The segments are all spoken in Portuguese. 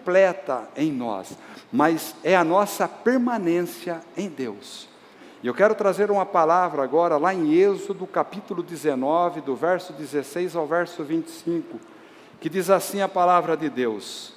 completa em nós, mas é a nossa permanência em Deus. E eu quero trazer uma palavra agora lá em Êxodo, capítulo 19, do verso 16 ao verso 25, que diz assim a palavra de Deus: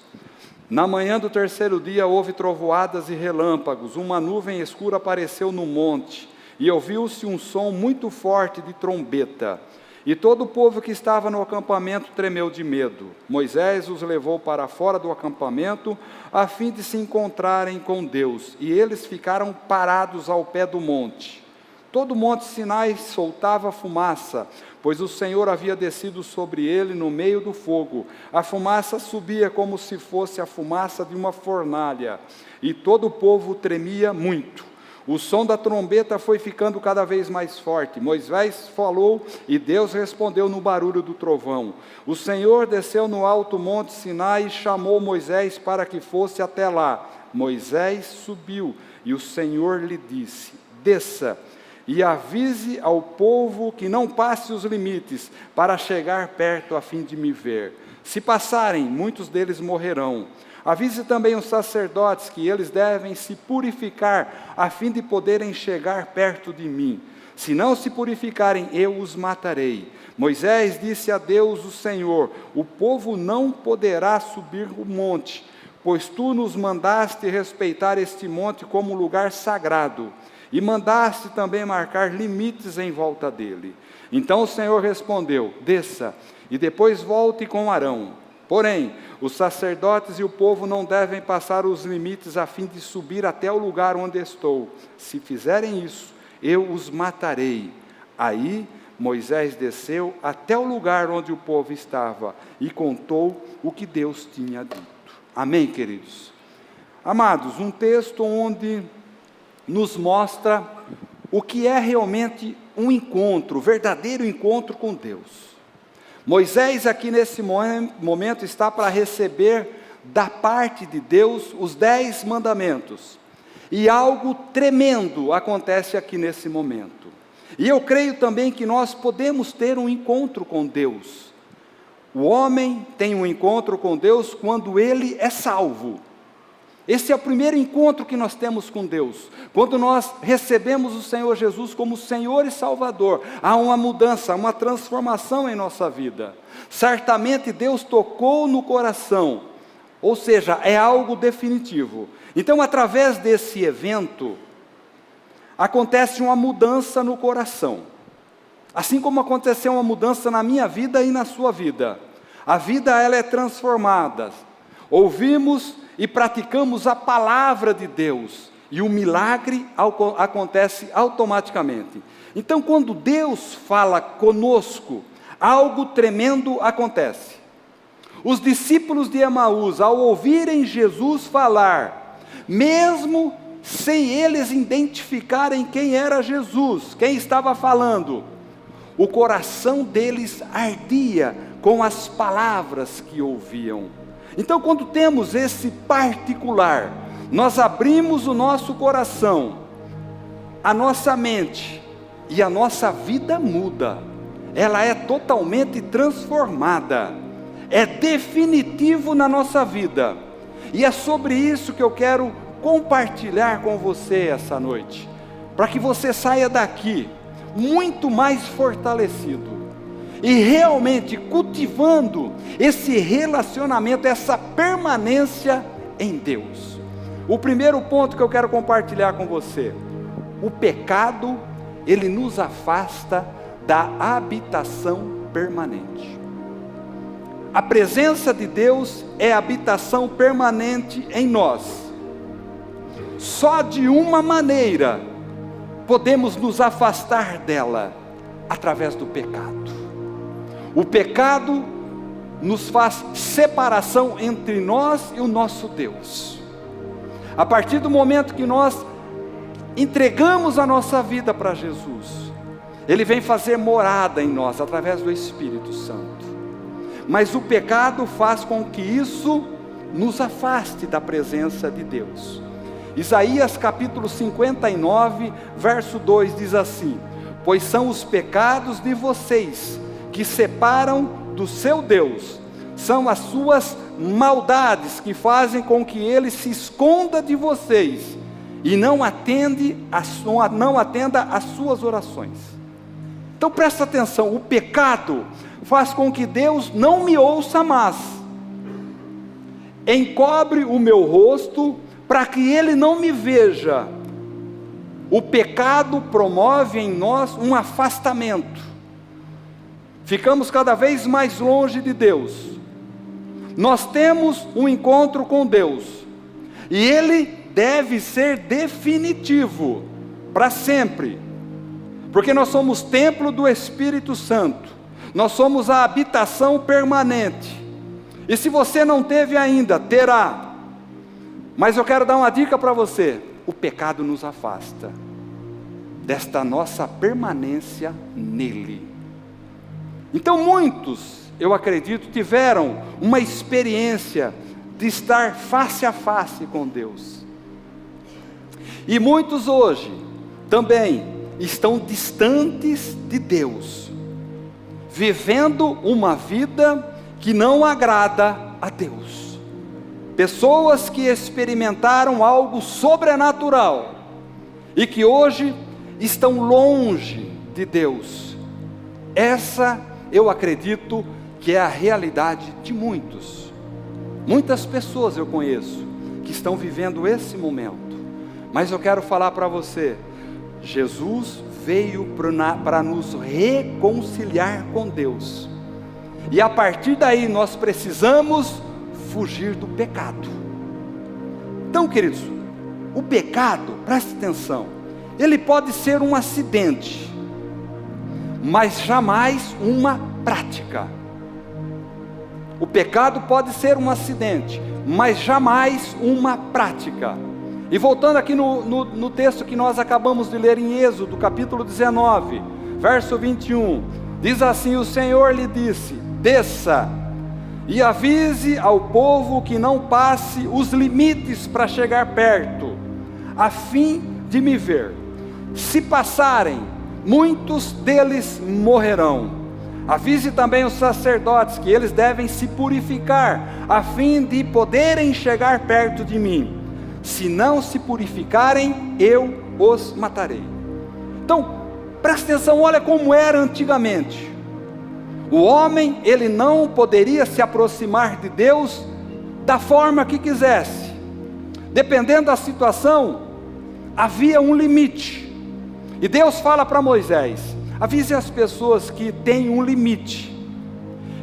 Na manhã do terceiro dia houve trovoadas e relâmpagos, uma nuvem escura apareceu no monte, e ouviu-se um som muito forte de trombeta. E todo o povo que estava no acampamento tremeu de medo. Moisés os levou para fora do acampamento, a fim de se encontrarem com Deus, e eles ficaram parados ao pé do monte. Todo o monte Sinai soltava fumaça, pois o Senhor havia descido sobre ele no meio do fogo. A fumaça subia como se fosse a fumaça de uma fornalha, e todo o povo tremia muito. O som da trombeta foi ficando cada vez mais forte. Moisés falou e Deus respondeu no barulho do trovão. O Senhor desceu no alto monte Sinai e chamou Moisés para que fosse até lá. Moisés subiu e o Senhor lhe disse: Desça e avise ao povo que não passe os limites para chegar perto a fim de me ver. Se passarem, muitos deles morrerão. Avise também os sacerdotes que eles devem se purificar a fim de poderem chegar perto de mim. Se não se purificarem, eu os matarei. Moisés disse a Deus, o Senhor: O povo não poderá subir o monte, pois tu nos mandaste respeitar este monte como lugar sagrado, e mandaste também marcar limites em volta dele. Então o Senhor respondeu: Desça, e depois volte com Arão. Porém, os sacerdotes e o povo não devem passar os limites a fim de subir até o lugar onde estou. Se fizerem isso, eu os matarei. Aí Moisés desceu até o lugar onde o povo estava e contou o que Deus tinha dito. Amém, queridos? Amados, um texto onde nos mostra o que é realmente um encontro, verdadeiro encontro com Deus. Moisés aqui nesse momento está para receber da parte de Deus os 10 mandamentos. E algo tremendo acontece aqui nesse momento. E eu creio também que nós podemos ter um encontro com Deus. O homem tem um encontro com Deus quando ele é salvo. Esse é o primeiro encontro que nós temos com Deus. Quando nós recebemos o Senhor Jesus como Senhor e Salvador, há uma mudança, uma transformação em nossa vida. Certamente Deus tocou no coração, ou seja, é algo definitivo. Então, através desse evento, acontece uma mudança no coração. Assim como aconteceu uma mudança na minha vida e na sua vida. A vida, ela é transformada. Ouvimos e praticamos a palavra de Deus, e o milagre acontece automaticamente. Então, quando Deus fala conosco, algo tremendo acontece. Os discípulos de Emaús, ao ouvirem Jesus falar, mesmo sem eles identificarem quem era Jesus, quem estava falando, o coração deles ardia com as palavras que ouviam. Então, quando temos esse particular, nós abrimos o nosso coração, a nossa mente, e a nossa vida muda. Ela é totalmente transformada, é definitivo na nossa vida. E é sobre isso que eu quero compartilhar com você essa noite, para que você saia daqui muito mais fortalecido, e realmente cultivando esse relacionamento, essa permanência em Deus. O primeiro ponto que eu quero compartilhar com você: o pecado, ele nos afasta da habitação permanente. A presença de Deus é habitação permanente em nós. Só de uma maneira podemos nos afastar dela: através do pecado. O pecado nos faz separação entre nós e o nosso Deus. A partir do momento que nós entregamos a nossa vida para Jesus, Ele vem fazer morada em nós, através do Espírito Santo. Mas o pecado faz com que isso nos afaste da presença de Deus. Isaías capítulo 59, verso 2 diz assim: Pois são os pecados de vocês que separam do seu Deus, são as suas maldades que fazem com que Ele se esconda de vocês e não atenda às suas orações. Então presta atenção, o pecado faz com que Deus não me ouça mais, encobre o meu rosto para que Ele não me veja. O pecado promove em nós um afastamento, ficamos cada vez mais longe de Deus. Nós temos um encontro com Deus, e Ele deve ser definitivo, para sempre, porque nós somos templo do Espírito Santo, nós somos a habitação permanente, e se você não teve ainda, terá. Mas eu quero dar uma dica para você: o pecado nos afasta desta nossa permanência nele. Então muitos, eu acredito, tiveram uma experiência de estar face a face com Deus, e muitos hoje também estão distantes de Deus, vivendo uma vida que não agrada a Deus. Pessoas que experimentaram algo sobrenatural e que hoje estão longe de Deus. Essa, eu acredito, que é a realidade de muitos. Muitas pessoas eu conheço que estão vivendo esse momento. Mas eu quero falar para você, Jesus veio para nos reconciliar com Deus. E a partir daí nós precisamos fugir do pecado. Então, queridos, o pecado, preste atenção, ele pode ser um acidente, mas jamais uma prática. O pecado pode ser um acidente, mas jamais uma prática. E voltando aqui no texto que nós acabamos de ler em Êxodo, capítulo 19, verso 21, diz assim: o Senhor lhe disse: desça e avise ao povo que não passe os limites para chegar perto, a fim de me ver. Se passarem, muitos deles morrerão. Avise também os sacerdotes que eles devem se purificar, a fim de poderem chegar perto de mim. Se não se purificarem, eu os matarei. Então, presta atenção, olha como era antigamente. O homem, ele não poderia se aproximar de Deus da forma que quisesse. Dependendo da situação, havia um limite. E Deus fala para Moisés: avise as pessoas que tem um limite,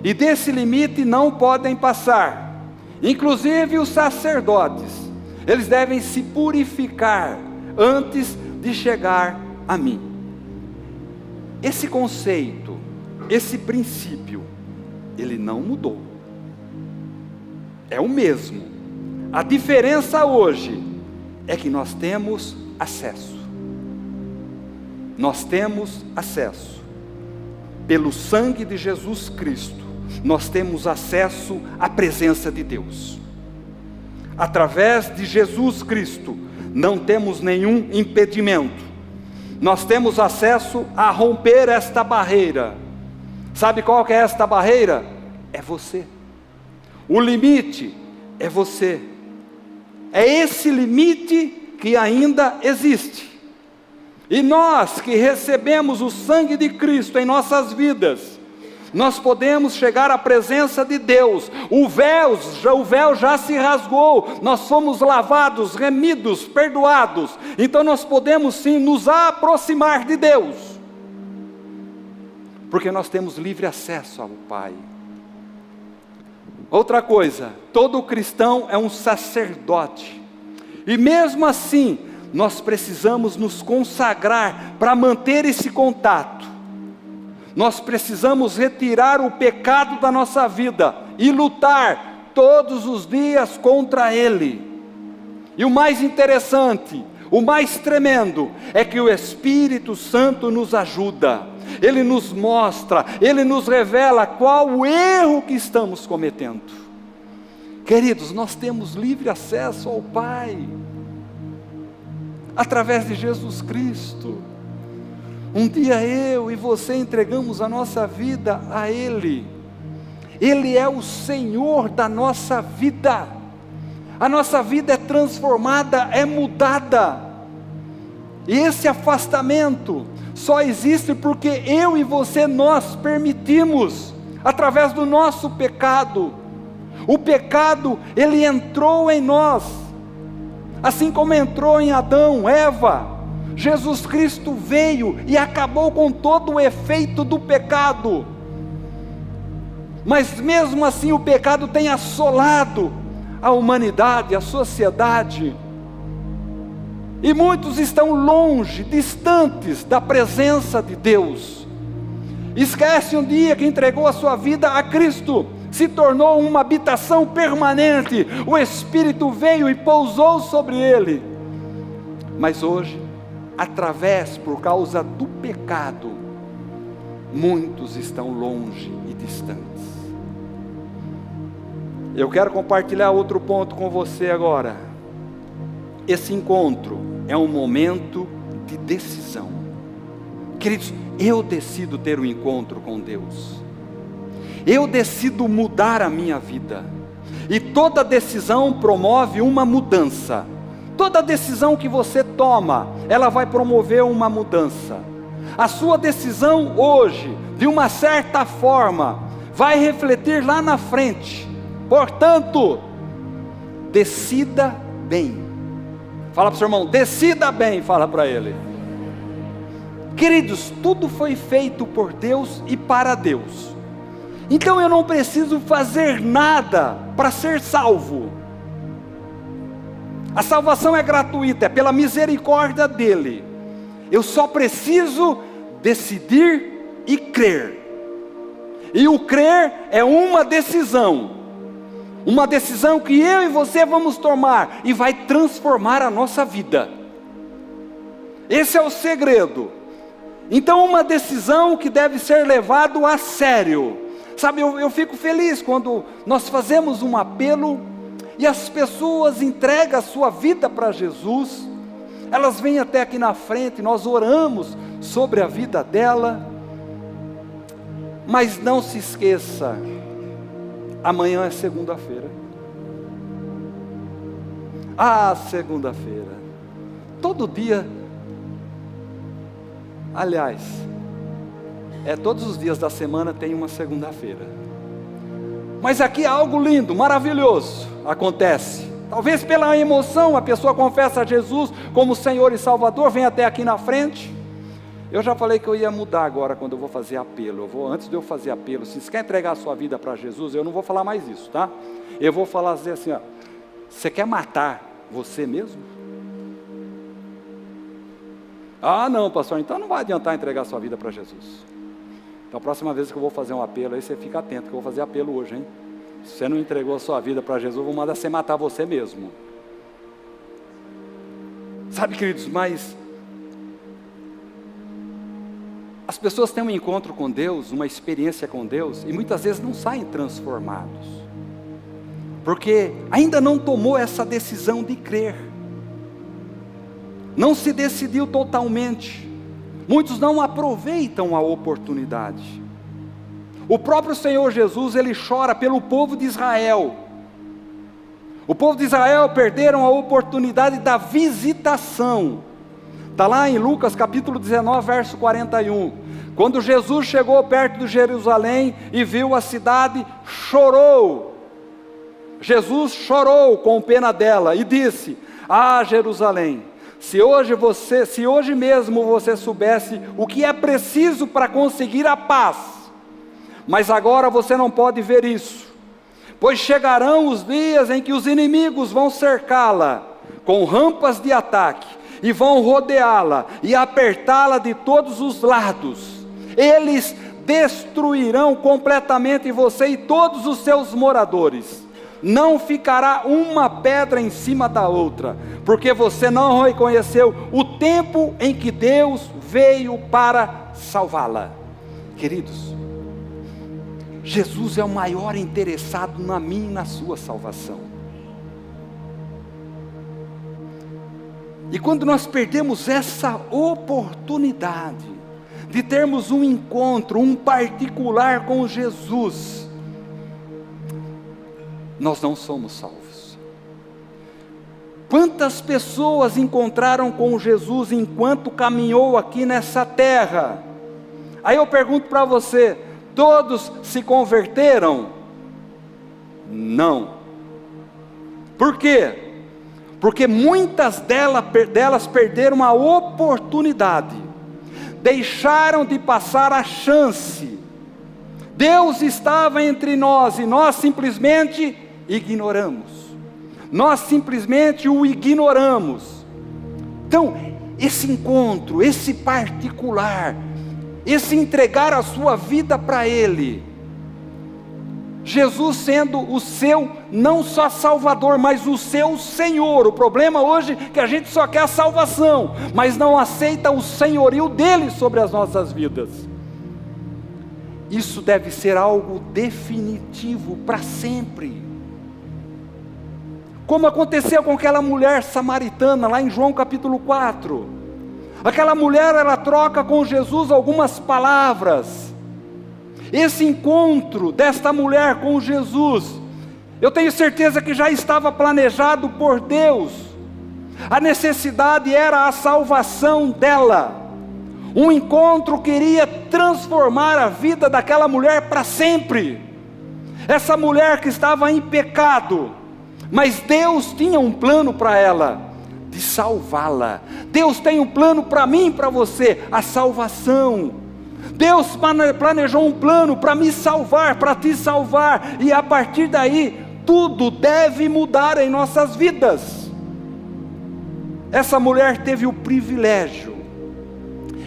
e desse limite não podem passar. Inclusive os sacerdotes, eles devem se purificar antes de chegar a mim. Esse conceito, esse princípio, ele não mudou. É o mesmo. A diferença hoje é que nós temos acesso. Nós temos acesso. Pelo sangue de Jesus Cristo, nós temos acesso à presença de Deus. Através de Jesus Cristo, não temos nenhum impedimento. Nós temos acesso a romper esta barreira. Sabe qual que é esta barreira? É você. O limite é você. É esse limite que ainda existe. E nós que recebemos o sangue de Cristo em nossas vidas, nós podemos chegar à presença de Deus. O véu já se rasgou, nós fomos lavados, remidos, perdoados. Então nós podemos sim nos aproximar de Deus, porque nós temos livre acesso ao Pai. Outra coisa, todo cristão é um sacerdote, e mesmo assim, nós precisamos nos consagrar para manter esse contato. Nós precisamos retirar o pecado da nossa vida e lutar todos os dias contra ele. E o mais interessante, o mais tremendo, é que o Espírito Santo nos ajuda. Ele nos mostra, Ele nos revela qual o erro que estamos cometendo. Queridos, nós temos livre acesso ao Pai, através de Jesus Cristo. Um dia eu e você entregamos a nossa vida a Ele. Ele é o Senhor da nossa vida. A nossa vida é transformada, é mudada. E esse afastamento só existe porque eu e você, nós permitimos, através do nosso pecado. O pecado, ele entrou em nós, assim como entrou em Adão, Eva. Jesus Cristo veio e acabou com todo o efeito do pecado. Mas mesmo assim o pecado tem assolado a humanidade, a sociedade. E muitos estão longe, distantes da presença de Deus. Esquece um dia que entregou a sua vida a Cristo, se tornou uma habitação permanente. O Espírito veio e pousou sobre ele. Mas hoje, por causa do pecado, muitos estão longe e distantes. Eu quero compartilhar outro ponto com você agora. Esse encontro é um momento de decisão. Queridos, eu decido ter um encontro com Deus. Eu decido mudar a minha vida. E toda decisão promove uma mudança. Toda decisão que você toma, ela vai promover uma mudança. A sua decisão hoje, de uma certa forma, vai refletir lá na frente. Portanto, decida bem. Fala para o seu irmão, decida bem, fala para ele. Queridos, tudo foi feito por Deus e para Deus. Então eu não preciso fazer nada para ser salvo. A salvação é gratuita, é pela misericórdia dEle. Eu só preciso decidir e crer. E o crer é uma decisão. Uma decisão que eu e você vamos tomar e vai transformar a nossa vida. Esse é o segredo. Então uma decisão que deve ser levada a sério. Sabe, eu fico feliz quando nós fazemos um apelo e as pessoas entregam a sua vida para Jesus. Elas vêm até aqui na frente, nós oramos sobre a vida dela. Mas não se esqueça, amanhã é segunda-feira. Segunda-feira. Todo dia, aliás, todos os dias da semana tem uma segunda-feira. Mas aqui algo lindo, maravilhoso acontece. Talvez pela emoção a pessoa confessa a Jesus como Senhor e Salvador, vem até aqui na frente. Eu já falei que eu ia mudar agora quando eu vou fazer apelo. Antes de eu fazer apelo, se você quer entregar a sua vida para Jesus, eu não vou falar mais isso, tá? Eu vou falar assim, ó, você quer matar você mesmo? Não, pastor, então não vai adiantar entregar a sua vida para Jesus. Então a próxima vez que eu vou fazer um apelo, aí você fica atento, que eu vou fazer apelo hoje, hein? Se você não entregou a sua vida para Jesus, eu vou mandar você matar você mesmo. Sabe, queridos, mas as pessoas têm um encontro com Deus, uma experiência com Deus, e muitas vezes não saem transformados, porque ainda não tomou essa decisão de crer, não se decidiu totalmente. Muitos não aproveitam a oportunidade. O próprio Senhor Jesus, Ele chora pelo povo de Israel. O povo de Israel perderam a oportunidade da visitação. Está lá em Lucas capítulo 19, verso 41. Quando Jesus chegou perto de Jerusalém e viu a cidade, chorou. Jesus chorou com pena dela e disse: Jerusalém, se hoje mesmo você soubesse o que é preciso para conseguir a paz, mas agora você não pode ver isso, pois chegarão os dias em que os inimigos vão cercá-la com rampas de ataque, e vão rodeá-la e apertá-la de todos os lados. Eles destruirão completamente você e todos os seus moradores. Não ficará uma pedra em cima da outra, porque você não reconheceu o tempo em que Deus veio para salvá-la. Queridos, Jesus é o maior interessado na minha e na sua salvação. E quando nós perdemos essa oportunidade de termos um encontro, um particular com Jesus, nós não somos salvos. Quantas pessoas encontraram com Jesus enquanto caminhou aqui nessa terra? Aí eu pergunto para você, todos se converteram? Não. Por quê? Porque muitas delas perderam a oportunidade, deixaram de passar a chance. Deus estava entre nós e nós simplesmente ignoramos. Nós simplesmente o ignoramos. Então, esse encontro, esse particular, esse entregar a sua vida para Ele, Jesus sendo o seu, não só Salvador, mas o seu Senhor. O problema hoje é que a gente só quer a salvação, mas não aceita o senhorio dEle sobre as nossas vidas. Isso deve ser algo definitivo para sempre. Como aconteceu com aquela mulher samaritana, lá em João capítulo 4. Aquela mulher, ela troca com Jesus algumas palavras. Esse encontro desta mulher com Jesus, eu tenho certeza que já estava planejado por Deus. A necessidade era a salvação dela. Um encontro que iria transformar a vida daquela mulher para sempre. Essa mulher que estava em pecado, mas Deus tinha um plano para ela, de salvá-la. Deus tem um plano para mim e para você, a salvação. Deus planejou um plano para me salvar, para te salvar, e a partir daí, tudo deve mudar em nossas vidas. Essa mulher teve o privilégio,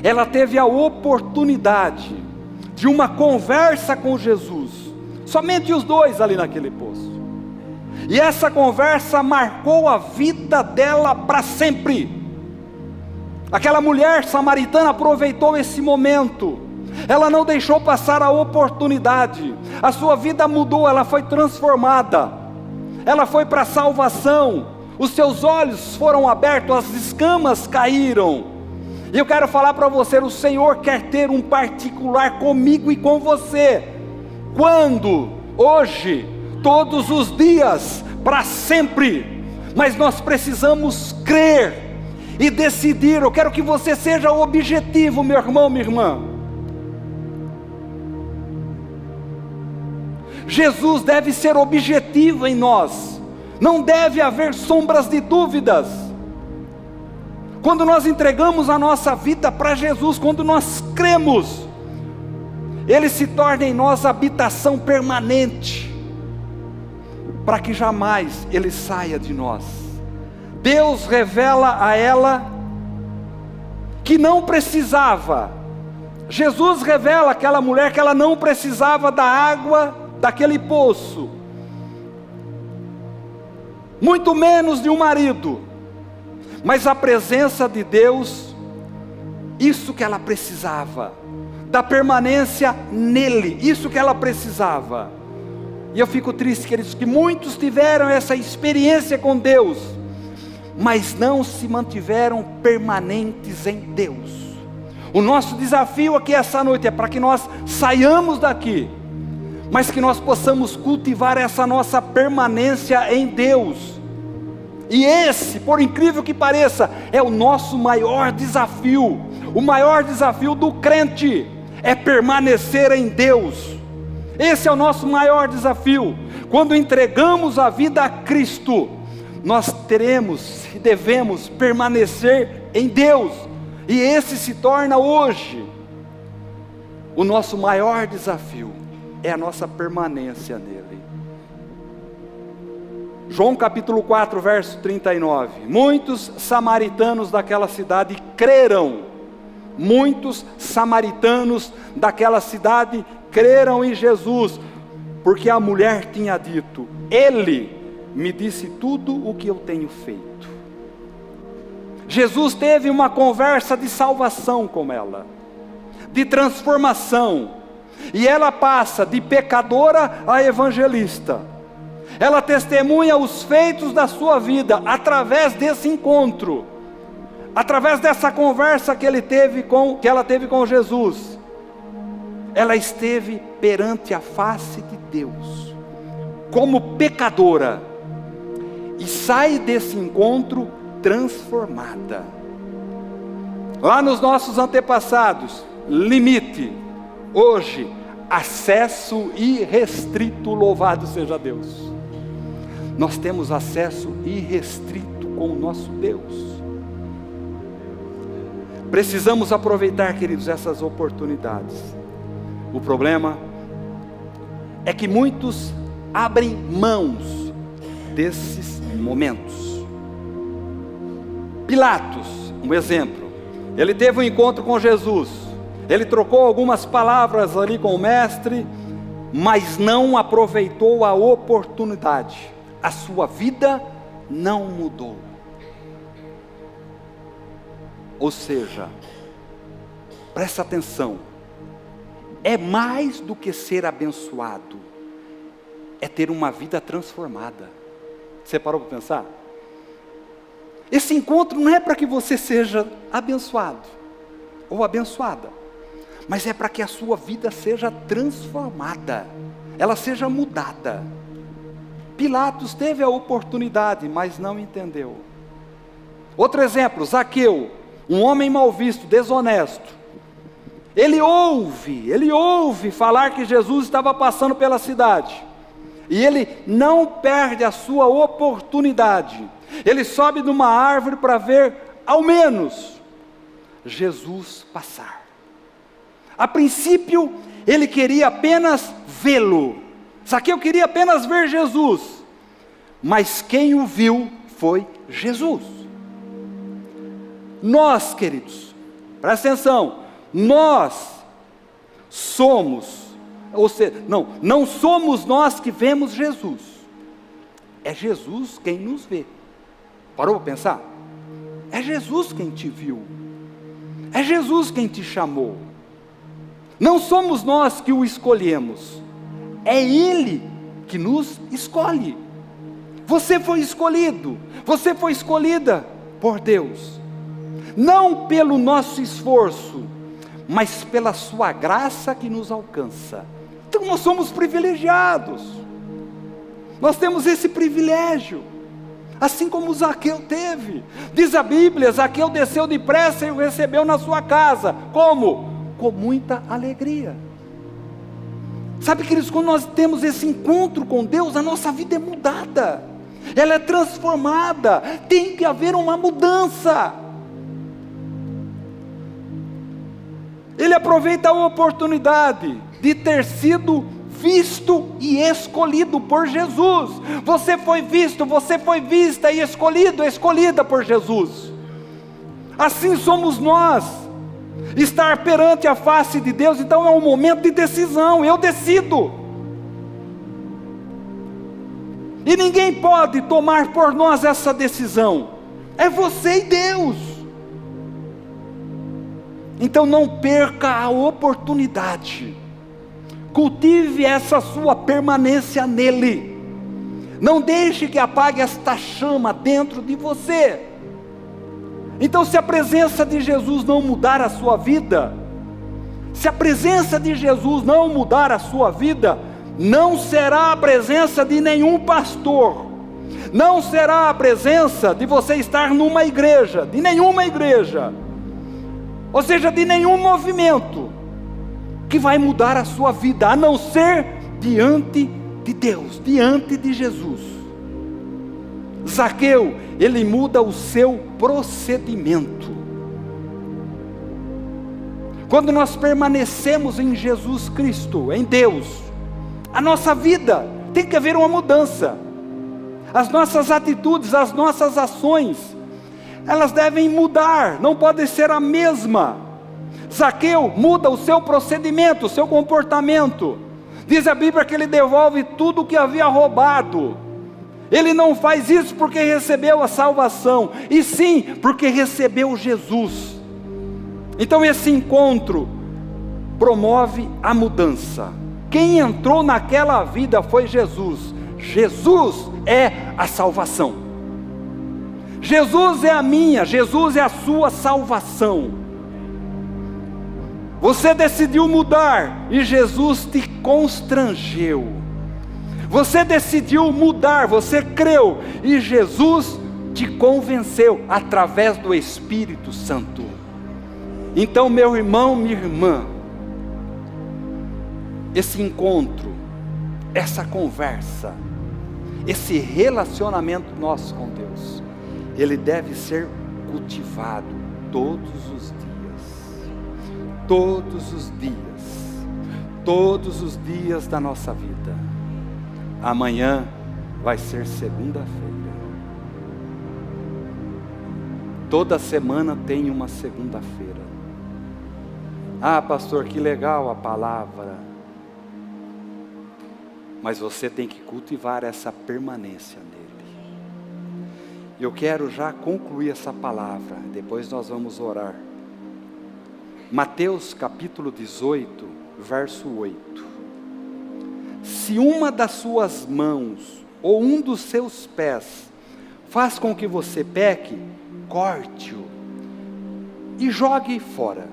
ela teve a oportunidade de uma conversa com Jesus, somente os dois ali naquele poço, e essa conversa marcou a vida dela para sempre. Aquela mulher samaritana aproveitou esse momento, ela não deixou passar a oportunidade, a sua vida mudou, ela foi transformada, ela foi para a salvação, os seus olhos foram abertos, as escamas caíram. E eu quero falar para você, o Senhor quer ter um particular comigo e com você. Quando? Hoje, todos os dias, para sempre. Mas nós precisamos crer e decidir. Eu quero que você seja objetivo, meu irmão, minha irmã. Jesus deve ser objetivo em nós, não deve haver sombras de dúvidas. Quando nós entregamos a nossa vida para Jesus, quando nós cremos, Ele se torna em nós habitação permanente, para que jamais Ele saia de nós. Deus revela a ela que não precisava, Jesus revela àquela mulher que ela não precisava da água daquele poço, muito menos de um marido, mas a presença de Deus, isso que ela precisava, da permanência nele, isso que ela precisava. E eu fico triste, queridos, que muitos tiveram essa experiência com Deus, mas não se mantiveram permanentes em Deus. O nosso desafio aqui essa noite é para que nós saiamos daqui, mas que nós possamos cultivar essa nossa permanência em Deus. E esse, por incrível que pareça, é o nosso maior desafio. O maior desafio do crente é permanecer em Deus. Esse é o nosso maior desafio. Quando entregamos a vida a Cristo, nós teremos e devemos permanecer em Deus. E esse se torna hoje o nosso maior desafio, é a nossa permanência nele. João capítulo 4, verso 39. Muitos samaritanos daquela cidade creram. Muitos samaritanos daquela cidade creram em Jesus, porque a mulher tinha dito: Ele me disse tudo o que eu tenho feito. Jesus teve uma conversa de salvação com ela, de transformação, e ela passa de pecadora a evangelista. Ela testemunha os feitos da sua vida através desse encontro, através dessa conversa que ela teve com Jesus. Ela esteve perante a face de Deus, como pecadora e sai desse encontro transformada. Lá nos nossos antepassados, limite, hoje, acesso irrestrito, louvado seja Deus. Nós temos acesso irrestrito com o nosso Deus. Precisamos aproveitar, queridos, essas oportunidades. O problema é que muitos abrem mãos desses momentos. Pilatos, um exemplo, ele teve um encontro com Jesus, ele trocou algumas palavras ali com o mestre, mas não aproveitou a oportunidade, a sua vida não mudou. Ou seja, presta atenção, é mais do que ser abençoado, é ter uma vida transformada. Você parou para pensar? Esse encontro não é para que você seja abençoado ou abençoada, mas é para que a sua vida seja transformada, ela seja mudada. Pilatos teve a oportunidade, mas não entendeu. Outro exemplo, Zaqueu, um homem mal visto, desonesto. Ele ouve falar que Jesus estava passando pela cidade. E ele não perde a sua oportunidade. Ele sobe numa árvore para ver, ao menos, Jesus passar. A princípio, ele queria apenas vê-lo. Zaqueu queria apenas ver Jesus. Mas quem o viu foi Jesus. Nós, queridos, presta atenção, nós somos, ou seja, não somos nós que vemos Jesus, é Jesus quem nos vê. Parou para pensar? É Jesus quem te viu, é Jesus quem te chamou, não somos nós que o escolhemos, é Ele que nos escolhe. Você foi escolhido, você foi escolhida por Deus. Não pelo nosso esforço, mas pela sua graça que nos alcança. Então nós somos privilegiados, nós temos esse privilégio, assim como Zaqueu teve. Diz a Bíblia, Zaqueu desceu depressa e o recebeu na sua casa. Como? Com muita alegria. Sabe, queridos, quando nós temos esse encontro com Deus, a nossa vida é mudada, ela é transformada, tem que haver uma mudança. Ele aproveita a oportunidade de ter sido visto e escolhido por Jesus. Você foi visto, você foi vista e escolhido, escolhida por Jesus. Assim somos nós. Estar perante a face de Deus, então é um momento de decisão. Eu decido. E ninguém pode tomar por nós essa decisão. É você e Deus. Então não perca a oportunidade. Cultive essa sua permanência nele. Não deixe que apague esta chama dentro de você. Então, se a presença de Jesus não mudar a sua vida, se a presença de Jesus não mudar a sua vida, não será a presença de nenhum pastor, não será a presença de você estar numa igreja, de nenhuma igreja, ou seja, de nenhum movimento, que vai mudar a sua vida, a não ser diante de Deus, diante de Jesus. Zaqueu, ele muda o seu procedimento. Quando nós permanecemos em Jesus Cristo, em Deus, a nossa vida tem que haver uma mudança. As nossas atitudes, as nossas ações, elas devem mudar, não pode ser a mesma. Zaqueu muda o seu procedimento, o seu comportamento. Diz a Bíblia que ele devolve tudo o que havia roubado. Ele não faz isso porque recebeu a salvação, e sim porque recebeu Jesus. Então esse encontro promove a mudança. Quem entrou naquela vida foi Jesus. Jesus é a salvação. Jesus é a minha, Jesus é a sua salvação. Você decidiu mudar e Jesus te constrangeu. Você decidiu mudar, você creu, e Jesus te convenceu através do Espírito Santo. Então, meu irmão, minha irmã, esse encontro, essa conversa, esse relacionamento nosso com Deus, ele deve ser cultivado todos os dias. Todos os dias. Todos os dias da nossa vida. Amanhã vai ser segunda-feira. Toda semana tem uma segunda-feira. Ah, pastor, que legal a palavra. Mas você tem que cultivar essa permanência nele. Eu quero já concluir essa palavra, depois nós vamos orar. Mateus capítulo 18, verso 8. Se uma das suas mãos, ou um dos seus pés, faz com que você peque, corte-o e jogue fora.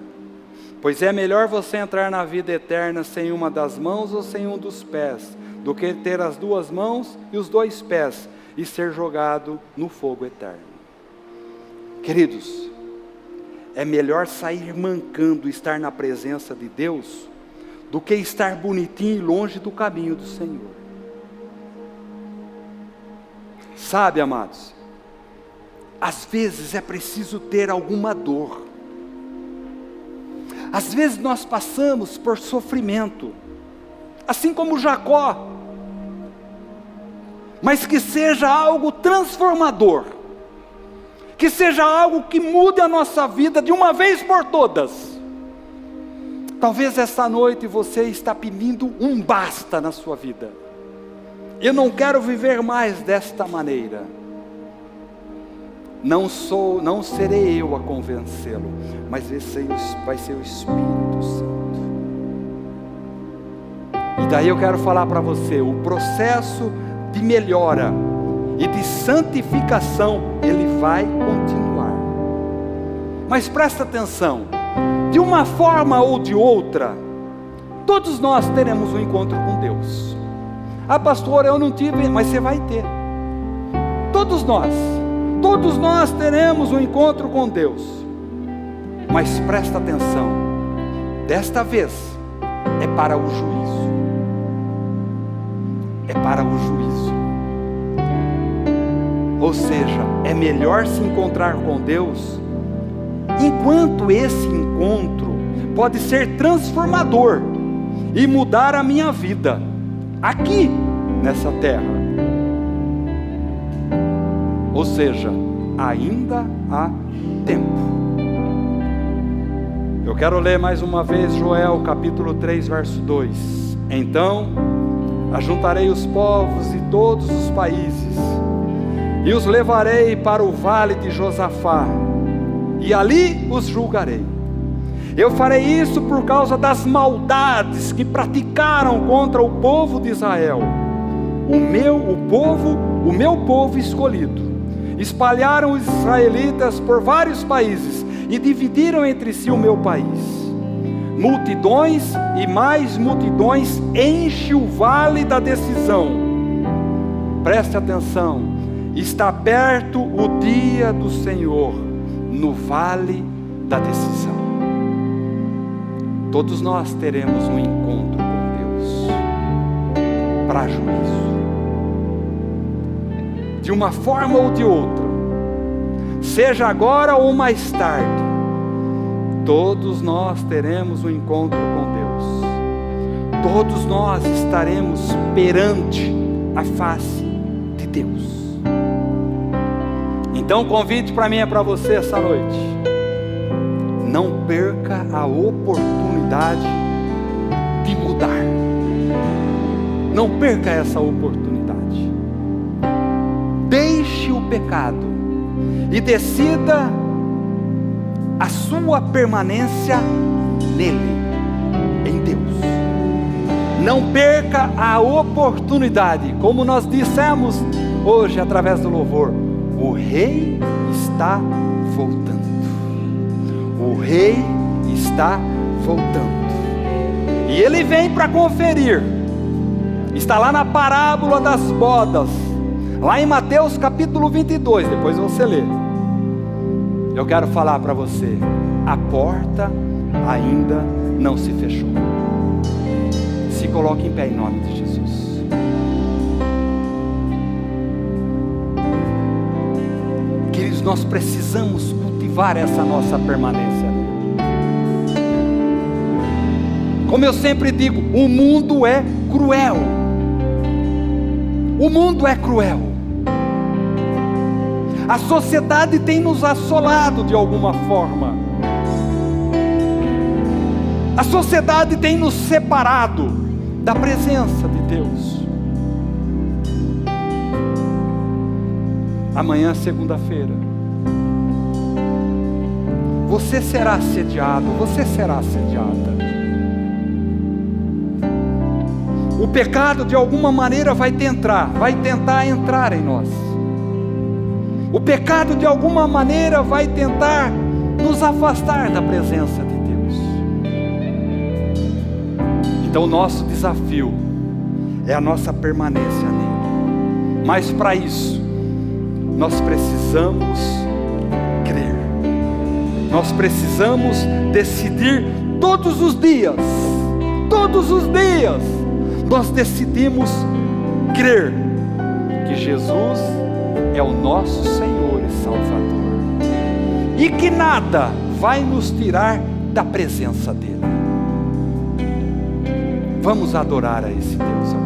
Pois é melhor você entrar na vida eterna sem uma das mãos ou sem um dos pés, do que ter as duas mãos e os dois pés, e ser jogado no fogo eterno. Queridos, é melhor sair mancando e estar na presença de Deus, do que estar bonitinho e longe do caminho do Senhor. Sabe, amados, às vezes é preciso ter alguma dor. Às vezes nós passamos por sofrimento, assim como Jacó, mas que seja algo transformador, que seja algo que mude a nossa vida de uma vez por todas. Talvez essa noite você está pedindo um basta na sua vida. Eu não quero viver mais desta maneira. Não serei eu a convencê-lo, mas vai ser o Espírito Santo. E daí eu quero falar para você, o processo de melhora e de santificação, ele vai continuar. Mas presta atenção, de uma forma ou de outra, todos nós teremos um encontro com Deus. Ah, pastor, eu não tive, mas você vai ter. Todos nós teremos um encontro com Deus. Mas presta atenção, desta vez é para o juízo. É para o juízo. Ou seja, é melhor se encontrar com Deus, enquanto esse encontro pode ser transformador e mudar a minha vida, aqui, nessa terra. Ou seja, ainda há tempo. Eu quero ler mais uma vez Joel capítulo 3, verso 2. Então ajuntarei os povos de todos os países, e os levarei para o vale de Josafá, e ali os julgarei. Eu farei isso por causa das maldades que praticaram contra o povo de Israel, o meu povo escolhido. Espalharam os israelitas por vários países, e dividiram entre si o meu país. Multidões e mais multidões enchem o vale da decisão. Preste atenção, está perto o dia do Senhor, no vale da decisão. Todos nós teremos um encontro com Deus, para juízo. De uma forma ou de outra, seja agora ou mais tarde, todos nós teremos um encontro com Deus. Todos nós estaremos perante a face de Deus. Então o convite para mim é para você essa noite. Não perca a oportunidade de mudar. Não perca essa oportunidade. Deixe o pecado e decida a sua permanência nele, em Deus. Não perca a oportunidade, como nós dissemos hoje através do louvor, o Rei está voltando. O Rei está voltando. E Ele vem para conferir Está lá na parábola das bodas, lá em Mateus capítulo 22, depois você lê. Eu quero falar para você, a porta ainda não se fechou. Se coloque em pé em nome de Jesus. Queridos, nós precisamos cultivar essa nossa permanência. Como eu sempre digo, o mundo é cruel. O mundo é cruel. A sociedade tem nos assolado de alguma forma. A sociedade tem nos separado da presença de Deus. Amanhã, segunda-feira, você será assediado, você será assediada. O pecado de alguma maneira vai tentar entrar em nós. O pecado de alguma maneira vai tentar nos afastar da presença de Deus. Então o nosso desafio é a nossa permanência nele. Mas para isso, nós precisamos crer. Nós precisamos decidir todos os dias. Nós decidimos crer que Jesus é o nosso Senhor e Salvador, e que nada vai nos tirar da presença dele. Vamos adorar a esse Deus agora.